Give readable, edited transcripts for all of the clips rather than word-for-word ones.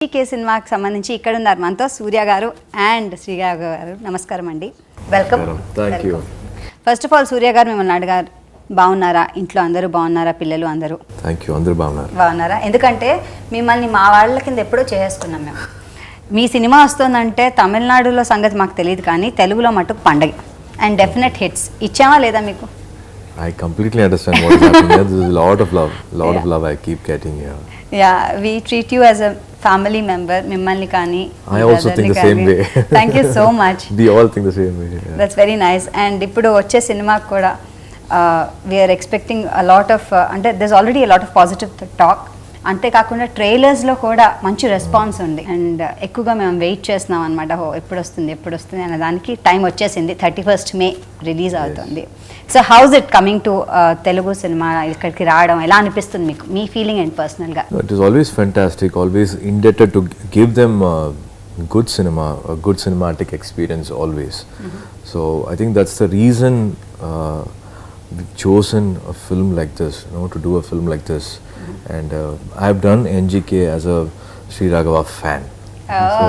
కే సినిమాకి సంబంధించి ఇక్కడ ఉన్నారు మనతో సూర్య గారు అండ్ శ్రీరాఘవ గారు. నమస్కారం అండి, welcome. Thank you. First of all Surya గారు మిమ్మల్ని అడిగారు, బాగున్నారా, ఇంట్లో అందరూ బాగున్నారా, పిల్లలు అందరూ? థ్యాంక్ యూ, అందరూ బాగున్నారా? ఎందుకంటే మిమ్మల్ని మా వాళ్ళ కింద ఎప్పుడో చేసుకున్నాం మేము. మీ సినిమా వస్తుందంటే తమిళనాడులో సంగతి మాకు తెలియదు, కానీ తెలుగులో మటుకు పండగ అండ్ డెఫినెట్ హిట్స్ ఇచ్చామా లేదా మీకు? I completely understand what is happening here. This is a lot of love I keep getting here. Yeah, we treat you as a family member. Mimmalni kani. I also think the same way. Thank you so much. We all think the same way. Yeah. That's very nice. And ippudu vache cinema kuda we are expecting a lot of ante there's already a lot of positive talk. అంతే కాకుండా ట్రైలర్స్లో కూడా మంచి response ఉంది and ఎక్కువగా మేము wait చేస్తున్నాం అనమాట. ఎప్పుడు వస్తుంది అనే దానికి టైం వచ్చేసింది. 31st May రిలీజ్ అవుతుంది. So house it coming to Telugu cinema ఇక్కడికి రావడం ఎలా అనిపిస్తుంది మీకు, మీ ఫీలింగ్ అండ్ పర్సనల్గా? It is always fantastic, always indebted to give them good cinema, a good cinematic experience always. So I think that's the reason we've chosen a film like this, to do a film like this. And I've done NGK as a Sri Raghava fan. So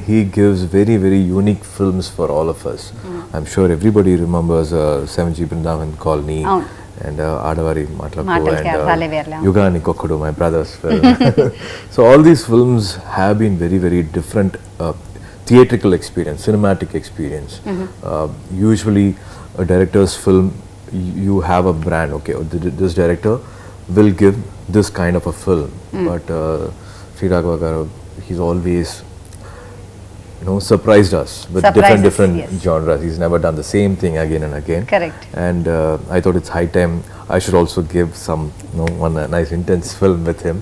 he gives very, very unique films for all of us. I'm sure everybody remembers 7G Brindavan Colony and Adavari Matlapu and Yugani Kokkudu, my brother's film. So all these films have been very, very different theatrical experience, cinematic experience. Usually a director's film, you have a brand, okay, this director will give this kind of a film, but Sri Raghava garu, he's always surprised us with different yes. genres. He's never done the same thing again and again. Correct. And I thought it's high time I should also give some one nice intense film with him.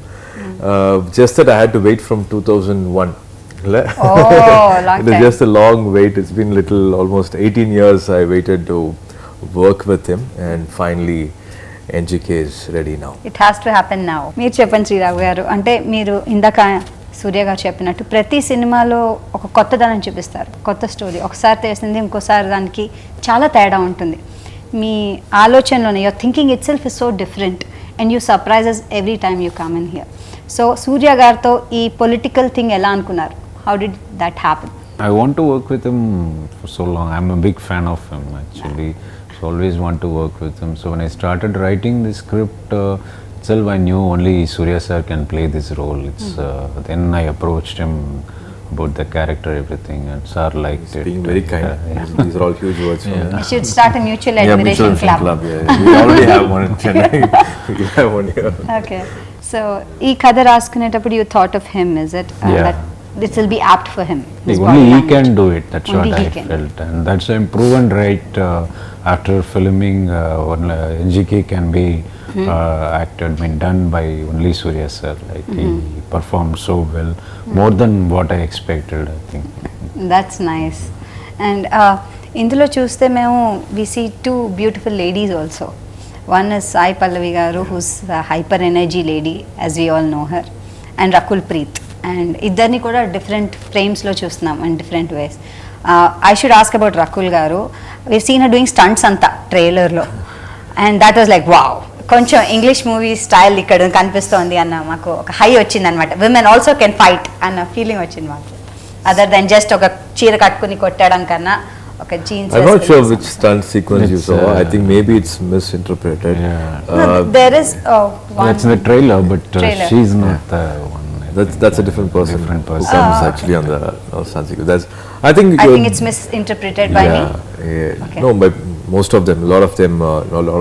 Just that I had to wait from 2001. Long it is time. just a long wait. It's been almost 18 years I waited to work with him, and finally NGK is ready now. It has to happen now. మీరు చెప్పండి శ్రీరాఘవ గారు, అంటే మీరు ఇందాక సూర్య గారు చెప్పినట్టు ప్రతి సినిమాలో ఒక కొత్తదనం చూపిస్తారు, కొత్త స్టోరీ. ఒకసారి తెలిసింది ఇంకోసారి దానికి చాలా తేడా ఉంటుంది. మీ ఆలోచనలోనే your thinking itself is so different and you surprises every time you come in here. So Surya గారితో ఈ పొలిటికల్ థింగ్ ఎలా అనుకున్నారు? How did that happen? I want to work with him for so long. I'm a big fan of him actually. So always want to work with him. So when I started writing the script itself, I knew only Surya sir can play this role. It's then I approached him about the character, everything, and sir liked it. Being very kind. These are all huge words from him. You should start a mutual admiration club. Yeah. We already have one in Chennai. We have one here. Okay. So ఈ కథ రాసుకునేటప్పుడు you thought of him, is it? That this will be apt for him. Only he can do it. That's only what I felt, and that's I'm proven right after filming. NGK can be acted, done by only Surya sir. Like he performed so well, more than what I expected, I think. That's nice. And ఇందులో చూస్తే మేము we see two beautiful ladies also. One is Sai Pallavi garu, who's a hyper energy lady, as we all know her, and Rakul Preet. And ఇద్దరిని కూడా different ఫ్రేమ్స్లో చూస్తున్నాం and different ways. I should ask about Rakul గారు. We've seen her doing stunts అంతా ట్రైలర్లో, and that was like wow, కొంచెం English movie style ఇక్కడ కనిపిస్తోంది అన్న మాకు ఒక హై వచ్చింది అనమాట. విమెన్ ఆల్సో కెన్ ఫైట్ అన్న ఫీలింగ్ వచ్చింది మాకు, అదర్ దెన్ జస్ట్ ఒక చీర కట్టుకుని కొట్టడం కన్నా ఒక jeans. I'm not sure which stunt sequence you saw. I think maybe it's misinterpreted. There is one. That's in the trailer, but she's not the one. That's a different person who comes actually on the stunt sequence. I think it's misinterpreted by me. Yeah. Okay. No, but most of them, a lot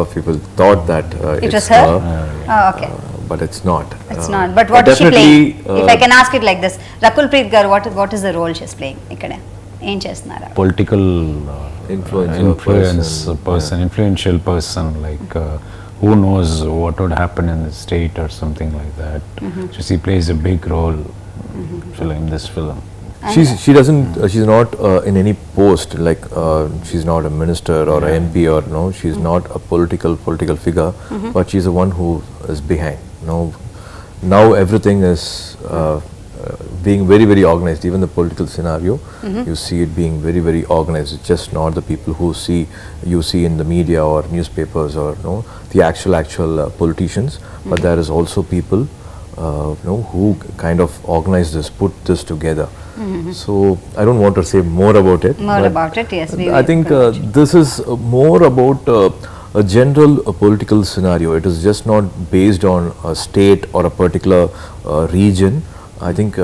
of people thought that it was her. Okay. But it's not. It's not. But what is she playing? If I can ask it like this, Rakul Preet garu, what is the role she's playing? Ikkada em chestunara? Political influential person, like who knows what would happen in the state or something like that. So she plays a big role in this film. She's not in any post, like she's not a minister or a MP or she's not a political figure, but she's the one who is behind. Now everything is being very, very organized. Even the political scenario, you see it being very, very organized. It's just not the people who you see in the media or newspapers or the actual politicians, but there is also people who kind of organized this, put this together. So I don't want to say more about it. More but about it, yes. I think this is more about a general political scenario. It is just not based on a state or a particular region. I think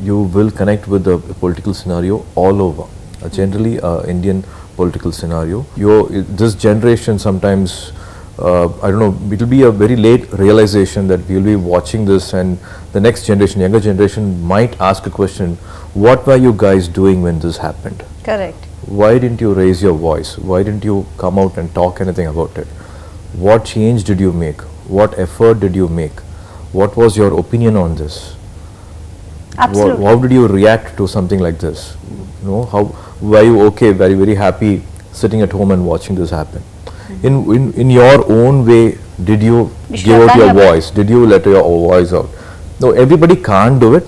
you will connect with the political scenario all over. Generally, Indian political scenario. This generation sometimes, I don't know, it will be a very late realization that we will be watching this, and the next generation, younger generation, might ask a question: what were you guys doing when this happened? Correct. Why didn't you raise your voice? Why didn't you come out and talk anything about it? What change did you make? What effort did you make? What was your opinion on this? Absolutely. How did you react to something like this? How were you okay? Were you very happy sitting at home and watching this happen? In your own way, did you give out your voice? Did you let your voice out? No, everybody can't do it,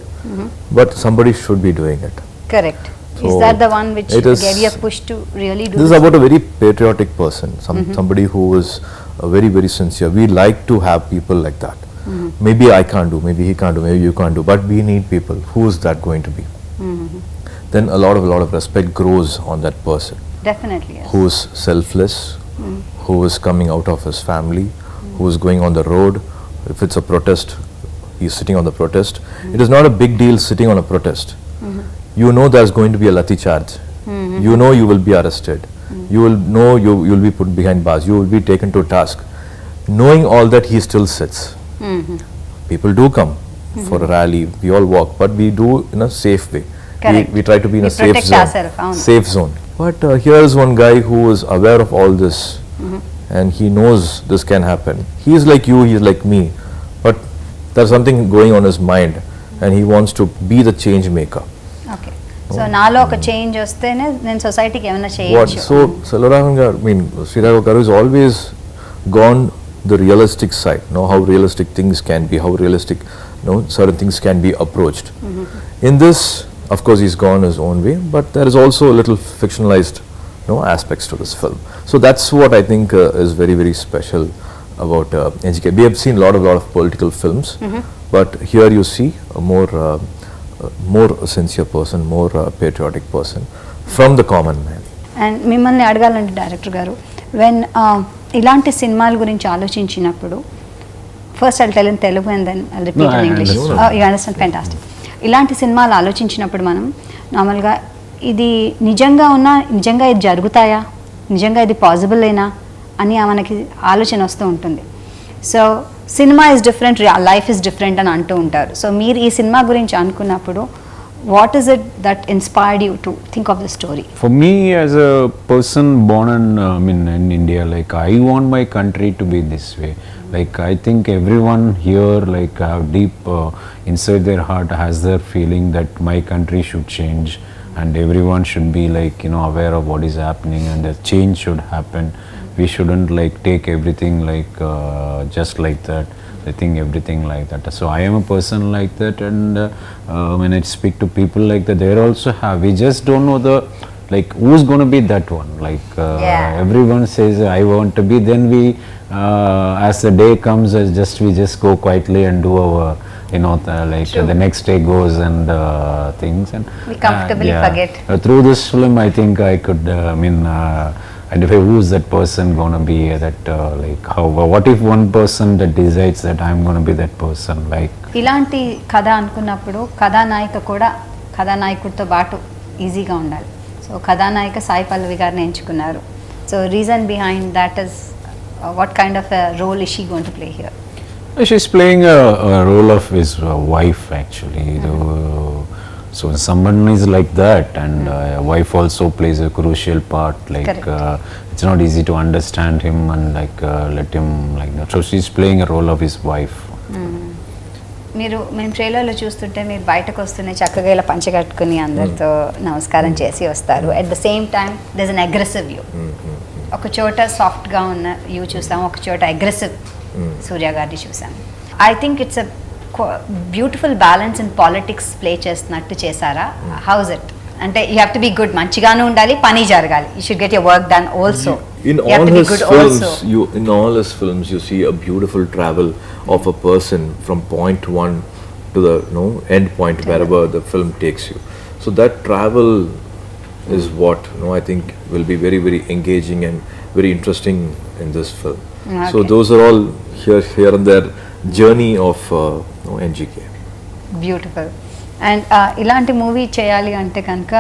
but somebody should be doing it. Correct. So is that the one which gave you a push to really do this? This is about a very patriotic person, somebody who is very, very sincere. We like to have people like that. Maybe I can't do, maybe he can't do, maybe you can't do, but we need people. Who is that going to be? Then a lot of respect grows on that person. Definitely, yes. Who is selfless, who is coming out of his family, who is going on the road. If it's a protest, he's sitting on the protest. It is not a big deal sitting on a protest. You know there's going to be a lathi charge. You know you will be arrested. You will know you will be put behind bars. You will be taken to task. Knowing all that, he still sits. People do come for a rally. We all walk, but we do in a safe way. We try to be in a safe zone. Safe zone. But here is one guy who is aware of all this, and he knows this can happen. He is like you. He is like me. But there's something going on his mind, and he wants to be the change maker. Okay. So నాలో ఒక change వస్తేనే నేను సొసైటీకి ఏమైనా చేయొచ్చు. So Selvaraghavan garu, Sri Raghava garu has always gone the realistic side. How realistic things can be, how realistic certain things can be approached. In this, of course, he's gone his own way, but there is also a little fictionalized aspects to this film. So that's what I think is very, very special about NGK. We have seen a lot of political films, but here you see a more sincere person, more patriotic person from the common man. And మిమ్మల్ని అడగాలంటే director గారు, when ఇలాంటి సినిమాల గురించి ఆలోచించినప్పుడు, first I'll tell in Telugu and then I'll repeat in English. You understand? Fantastic. ఇలాంటి సినిమాలు ఆలోచించినప్పుడు మనం నార్మల్గా ఇది నిజంగా ఇది జరుగుతాయా, నిజంగా ఇది పాసిబుల్ అయినా అని మనకి ఆలోచన వస్తూ ఉంటుంది. So cinema is different, life is different అని అంటూ ఉంటారు. సో మీరు ఈ సినిమా గురించి అనుకున్నప్పుడు what is it that inspired you to think of the story? For me, as a person born in India, like I want my country to be this way. Like I think everyone here have deep inside their heart has their feeling that my country should change, and everyone should be aware of what is happening, and the change should happen. We shouldn't take everything just like that. I think everything like that. So I am a person like that, and when I speak to people like that, they also have. We just don't know who's going to be that one. Everyone says I want to be. Then we, as the day comes, we just go quietly and do our the next day goes and things, and we comfortably forget. Through this film, I think I could identify who's that person going to be, what if one person that decides that I'm going to be that person. ఇలాంటి కథ అనుకున్నప్పుడు కథానాయకుడితో పాటు ఈజీగా ఉండాలి. So కథానాయిక సాయి పల్లవి గారిని ఎంచుకున్నారు. So reason behind that is what kind of a role is she going to play here? She's playing a role of his wife actually. So someone is like that, and a wife also plays a crucial part. It's not easy to understand him and let him like that. So she's playing a role of his wife. మేము ట్రైలర్లో చూస్తుంటే మీరు బయటకు వస్తూనే చక్కగా ఇలా పంచ కట్టుకుని అందరితో నమస్కారం చేసి వస్తారు. At the same time there is an aggressive view. ఒక చోట సాఫ్ట్గా ఉన్న వ్యూ చూసాం, ఒక చోట అగ్రెసివ్ సూర్య గారిని చూసాం. I think it's a beautiful balance in politics play చేస్తున్నట్టు చేశారా? How's it? అంటే you have to be good, మంచిగానే ఉండాలి, పని జరగాలి, you should get your work done also. In You have all to be his good films, also. in all his films, you see a beautiful travel of a person from point one to the end point wherever the film takes you. So that travel is what I think will be very very engaging and very interesting in this film. So Okay. those are all here and there journey of NGK. Beautiful. And ఇలాంటి movie చేయాలి అంటే కనుక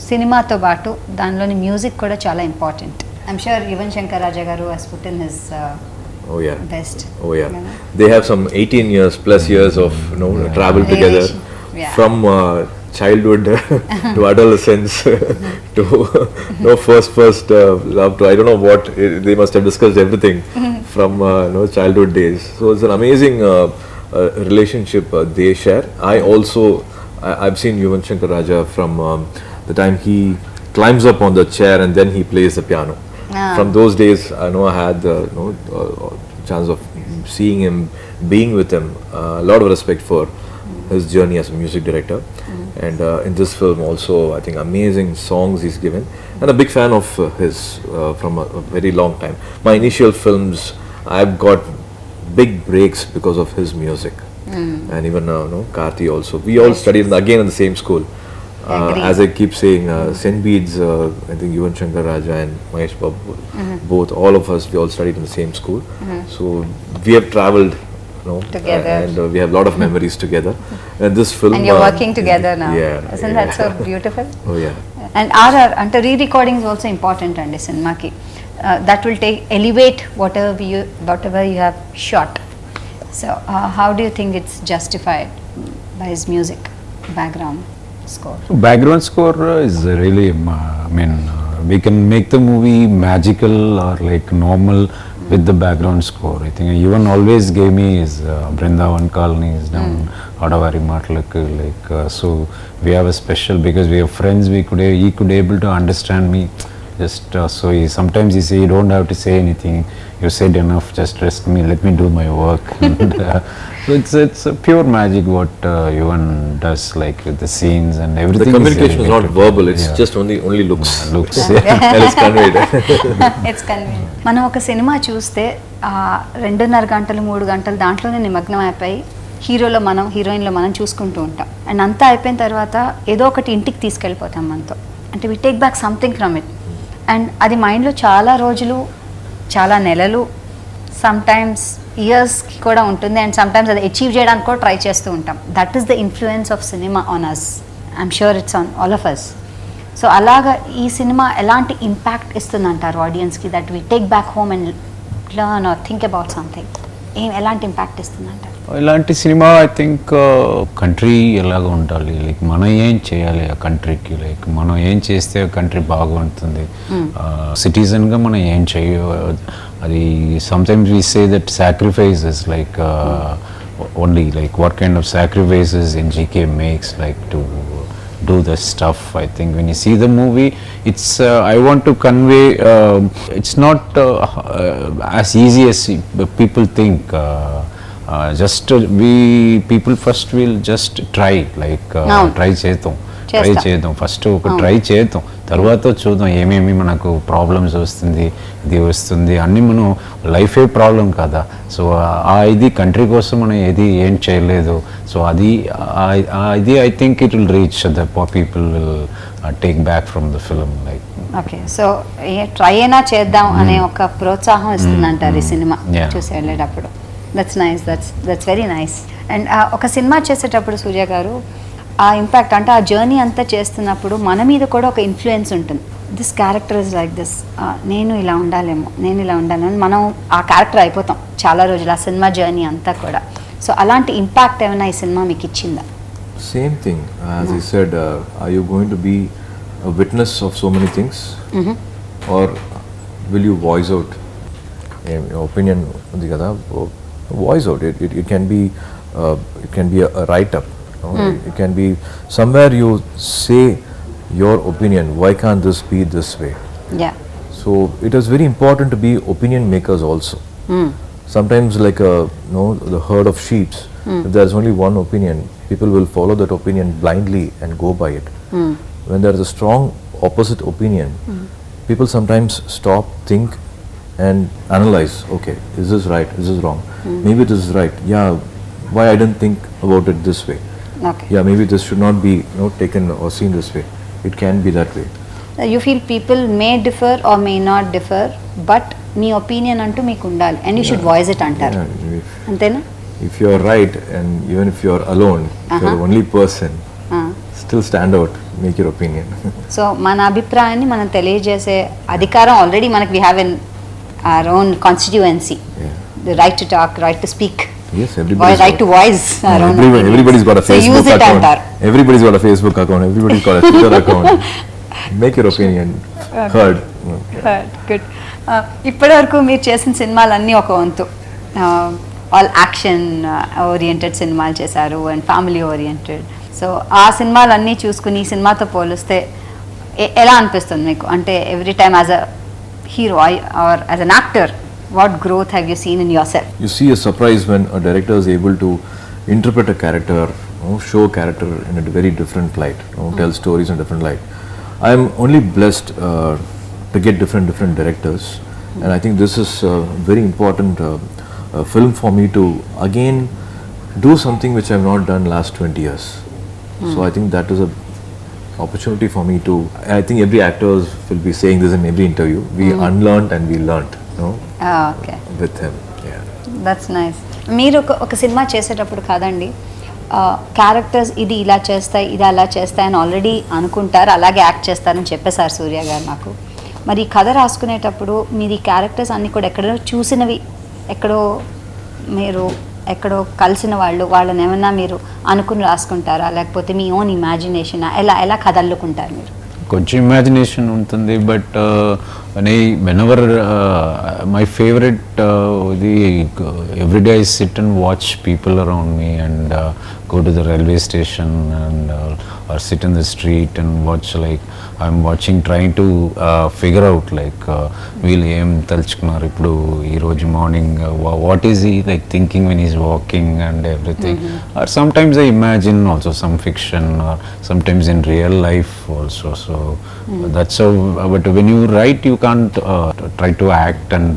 సినిమాతో పాటు దానిలోని music కూడా చాలా important. I'm sure Yuvan Shankar Raja garu has put in his Oh yeah. Best. Oh yeah. They have some 18 years plus years of travel together Yeah. from childhood to adolescence to first love to I don't know what they must have discussed everything from childhood days. So it's an amazing relationship they share. I've seen Yuvan Shankar Raja from the time he climbs up on the chair and then he plays the piano. From those days, I know I had the chance of seeing him, being with him. A lot of respect for his journey as a music director. And in this film also, I think amazing songs he's given. And a big fan of his from a very long time. My initial films, I've got big breaks because of his music. And even Karthi also. We all studied again in the same school. Agree. As I keep saying, St. Bede's, I think Yuvan Shankar Raja and Mahesh Babu, both, all of us, we all studied in the same school. So we have travelled, Together. and we have a lot of memories together. And this film. And you're working together now. Yeah. Isn't that so beautiful? Oh yeah. And RR అంటే re-recording is also important అండి సినిమాకి. That will elevate whatever you have shot. So how do you think it's justified by his music background score? Background score is really, we can make the movie magical or like normal with the background score. I think even always gave me his Brindavan Colony is down Adavari Matlakku, like so we have a special, because we are friends, he could able to understand me. Just so sometimes he say, you don't have to say anything, you said enough, just trust me, let me do my work. And, so it's a pure magic what Yuvan does, like with the scenes and everything. The communication is not related. verbal, it's Yeah. just only looks. Looks. And it's conveyed. It's convenient. మనం ఒక cinema చూస్తే 2.5 గంటలు 3 గంటలు దాంట్లోనే నిమగ్నం అయిపోయి హీరోయిన్లో మనం చూసుకుంటూ ఉంటాం. అండ్ అంతా అయిపోయిన తర్వాత ఏదో ఒకటి ఇంటికి తీసుకెళ్ళిపోతాం మనతో. అంటే we take back something from it. And అది మైండ్లో చాలా రోజులు, చాలా నెలలు, సమ్టైమ్స్ ఇయర్స్కి కూడా ఉంటుంది. అండ్ సమ్టైమ్స్ అది అచీవ్ చేయడానికి కూడా ట్రై చేస్తూ ఉంటాం. That is the influence of cinema on us. I'm sure it's on all of us. So అలాగా ఈ సినిమా ఎలాంటి ఇంపాక్ట్ ఇస్తుందంటారు ఆడియన్స్కి, that we take back home and learn or think about something? ఎలాంటి ఇంపాక్ట్ ఇస్తుందంటారు? ఇలాంటి సినిమా ఐ థింక్ కంట్రీ ఎలాగ ఉండాలి, లైక్ మనం ఏం చేయాలి ఆ కంట్రీకి, లైక్ మనం ఏం చేస్తే కంట్రీ బాగుంటుంది, సిటిజన్గా మనం ఏం చేయ, అది sometimes we say that sacrifices like only like what kind of sacrifices NGK makes like to do the stuff. I think when you see the movie, it's I want to convey, it's not as easy as people think. Just people first will just try, like try చేద్దాం first ఒక try చేద్దాం, తర్వాత చూద్దాం ఏమేమి మనకు problems వస్తుంది, ఇది వస్తుంది అన్నీ, మనం లైఫే ప్రాబ్లం కదా. సో ఇది కంట్రీ కోసం మనం ఏం చేయలేదు. సో అది I think it will reach the people will take back from the film. Like okay, so try అయినా చేద్దాం అనే ఒక ప్రోత్సాహం ఇస్తుందంటారు ఈ సినిమా చూసి వెళ్ళేటప్పుడు. That's nice, that's very nice. And ఒక సినిమా చేసేటప్పుడు సూర్య గారు ఆ ఇంపాక్ట్ అంటే ఆ జర్నీ అంతా చేస్తున్నప్పుడు మన మీద కూడా ఒక ఇన్ఫ్లుయెన్స్ ఉంటుంది. This character is like this, నేను ఇలా ఉండాలేమో అని మనం ఆ క్యారెక్టర్ అయిపోతాం చాలా రోజులు, ఆ సినిమా జర్నీ అంతా కూడా. సో అలాంటి ఇంపాక్ట్ ఏమైనా ఈ సినిమా మీకు ఇచ్చిందా? Same thing, as you said, are you going to be a witness of so many things, or will you voice out your opinion? Voice out. It can be a write-up. It can be somewhere you say your opinion. Why can't this be this way? Yeah. So it is very important to be opinion makers also. Sometimes like the herd of sheep, if there's only one opinion, people will follow that opinion blindly and go by it. When there is a strong opposite opinion, people sometimes stop, think, and analyze. Okay, is this right? Is this wrong? Maybe this is right. Yeah, why I didn't think about it this way? Okay. Yeah, maybe this should not be taken or seen this way. It can be that way. You feel people may differ or may not differ, but me opinion అంటూ మీకు ఉండాలి and you should voice it అంటారు అంతేనా? If you are right, and even if you are alone, if you are the only person, still stand out, make your opinion. So మన అభిప్రాయాన్ని మనం తెలియజేసే అధికారం ఆల్రెడీ మనకి we have in our own constituency. The right to talk, right to speak. Yes, everybody's right to voice our own opinions. Everybody's got a Facebook use it account. antar. Everybody's got a Facebook account. Everybody's got a Twitter account. Make your opinion heard. Good. ఇప్పటి వరకు మీరు చేసిన సినిమాలన్నీ ఒక వంతు all action oriented సినిమాలు చేశారు and family oriented. So ఆ సినిమాలన్నీ చూసుకుని ఈ సినిమాతో పోలిస్తే ఎలా అనిపిస్తుంది మీకు? అంటే every time as a hero or as an actor, what growth have you seen in yourself? You see a surprise when a director is able to interpret a character, show a character in a very different light, tell stories in a different light. I am only blessed to get different directors, and I think this is a very important film for me to again do something which I have not done last 20 years. So I think that is a opportunity for me to, I think every actors will be saying this in every interview, we unlearned and we learnt, okay, with him. Yeah, that's nice. మీరు ఒక cinema చేసేటప్పుడు కాదండి, characters ఇది ఇలా చేస్తాయి ఇది అలా చేస్తాయి అని ఆల్రెడీ అనుకుంటారు, అలాగే యాక్ట్ చేస్తారని చెప్పేశారు సూర్య గారు నాకు. మరి కథ రాసుకునేటప్పుడు మీరు ఈ క్యారెక్టర్స్ అన్నీ కూడా ఎక్కడో చూసినవి, ఎక్కడో కలిసిన వాళ్ళని ఏమన్నా మీరు అనుకుని రాసుకుంటారా, లేకపోతే మీ ఓన్ ఇమాజినేషన్ ఎలా కథ అల్లుకుంటారు మీరు? కొంచెం ఇమాజినేషన్ ఉంటుంది, బట్ వెనెవర్ మై ఫేవరెట్ ఇది everyday I SIT and watch people around me and go to the railway station and or sit in the street and watch, like I'm watching, trying to figure out like we'll aim talchukunaru ippudu ee roju morning what is he like thinking when he's walking and everything. Or sometimes I imagine also some fiction, or sometimes in real life also. So that's how, but when you write you can't try to act, and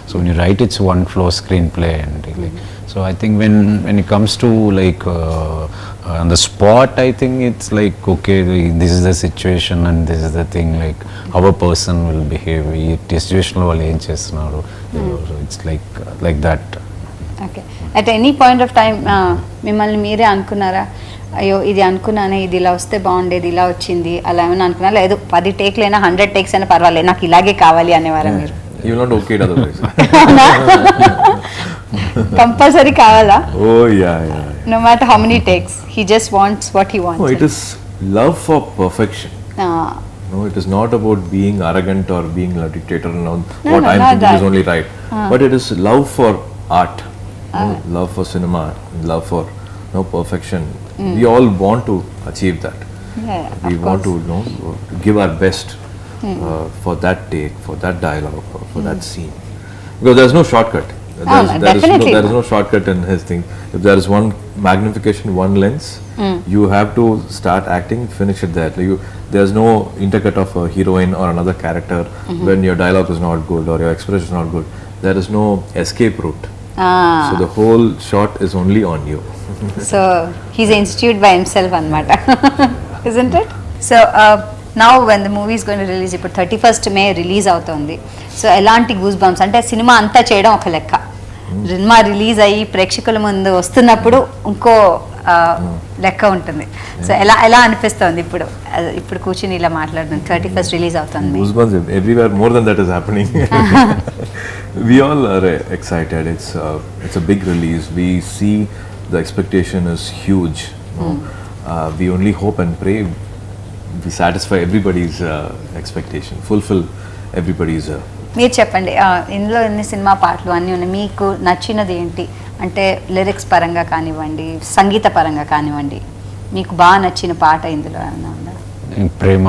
so when you write it's one flow screenplay, and like so I think when it comes to like on the spot, I think it's like okay, this is the situation and this is the thing, like how a person will behave ee situation lo vallu em chestunaru. So it's like that. Okay, at any point of time మిమ్మల్ని మీరే అనుకున్నారా, అయ్యో ఇది అనుకున్నానే, ఇది ఇలా వస్తే బాగుండేది, ఇలా వచ్చింది, అలా ఏమైనా అనుకున్నా? లేదు 10 టేక్లైనా 100 టేక్స్ అయినా పర్వాలేదు, నాకు ఇలాగే కావాలి అనేవారా మీరు? You will not okay it otherwise. Compulsory కావాలా? Oh yeah. No matter how many takes, he just wants what he wants. No, it is love for perfection. No, it is not about being arrogant or being a dictator. No, what I am thinking is only right. But it is love for art, love for cinema, love for perfection. We all want to achieve that. We want to give our best for that take, for that dialogue, for that scene. Because there is no shortcut. There is no shortcut in his thing. If there is one magnification, one lens, you have to start acting, finish it there. There is no intercut of a heroine or another character when your dialogue is not good or your expression is not good. There is no escape route. So the whole shot is only on you. So he's an institute by himself anamata. Isn't it? So now when the movie is going to release, ఇప్పుడు 31st May release అవుతుంది. So ఎలాంటి goose bumps, అంటే cinema అంతా చేయడం ఒక లెక్క, cinema release అయ్యి ప్రేక్షకుల ముందు వస్తున్నప్పుడు ఇంకో లెక్క ఉంటుంది. సో ఎలా అనిపిస్తుంది ఇప్పుడు కూర్చుని ఇలా మాట్లాడుతుంది? 31st రిలీజ్ అవుతుంది. Goose bumps everywhere, more than that is happening. We all are excited. It's a big release. We see the expectation is huge. We only hope and pray we satisfy everybody's expectation, fulfill everybody's. మీరు చెప్పండి, ఇందులో ఎన్ని cinema పాటలు అన్నీ ఉన్నాయి, మీకు నచ్చినది ఏంటి? అంటే లిరిక్స్ పరంగా కానివ్వండి, సంగీత పరంగా కానివ్వండి, మీకు బాగా నచ్చిన పాట ఇందులో ఏమైనా ఉందా? ప్రేమ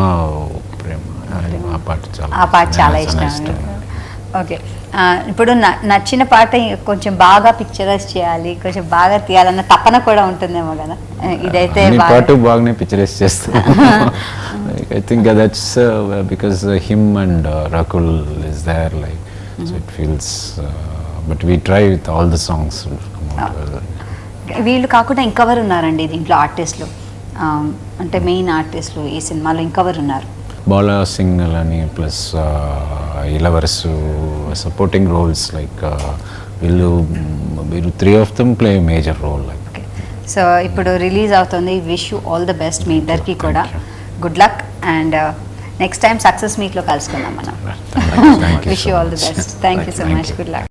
ఆ పాట చాలా ఇష్టం. ఓకే, ఇప్పుడు నచ్చిన పాట కొంచెం బాగా పిక్చరైజ్ చేయాలి, కొంచెం బాగా తీయాలన్న తపన కూడా ఉంటుందేమో కదా. ఇదైతే పాట బాగానే పిక్చరైజ్ చేస్తాం. I think that's because him and Rakul is there, like so it feels, but we try with all the songs. వీళ్ళు కాకుండా ఇంకెవరు ఉన్నారండి దీంట్లో ఆర్టిస్టులు, అంటే మెయిన్ ఆర్టిస్టులు ఈ సినిమాలో ఇంకెవరు ఉన్నారు? బాలా సింగల్ అని, plus Ilavarasu supporting roles, like వీళ్ళు 3 of them play major role. Like so ఇప్పుడు రిలీజ్ అవుతుంది, wish you all the best మీ ఇద్దరికి కూడా, good luck, and next time success మీట్లో కలుసుకుందాం మనం. Wish you all the best. Thank you so much, good luck.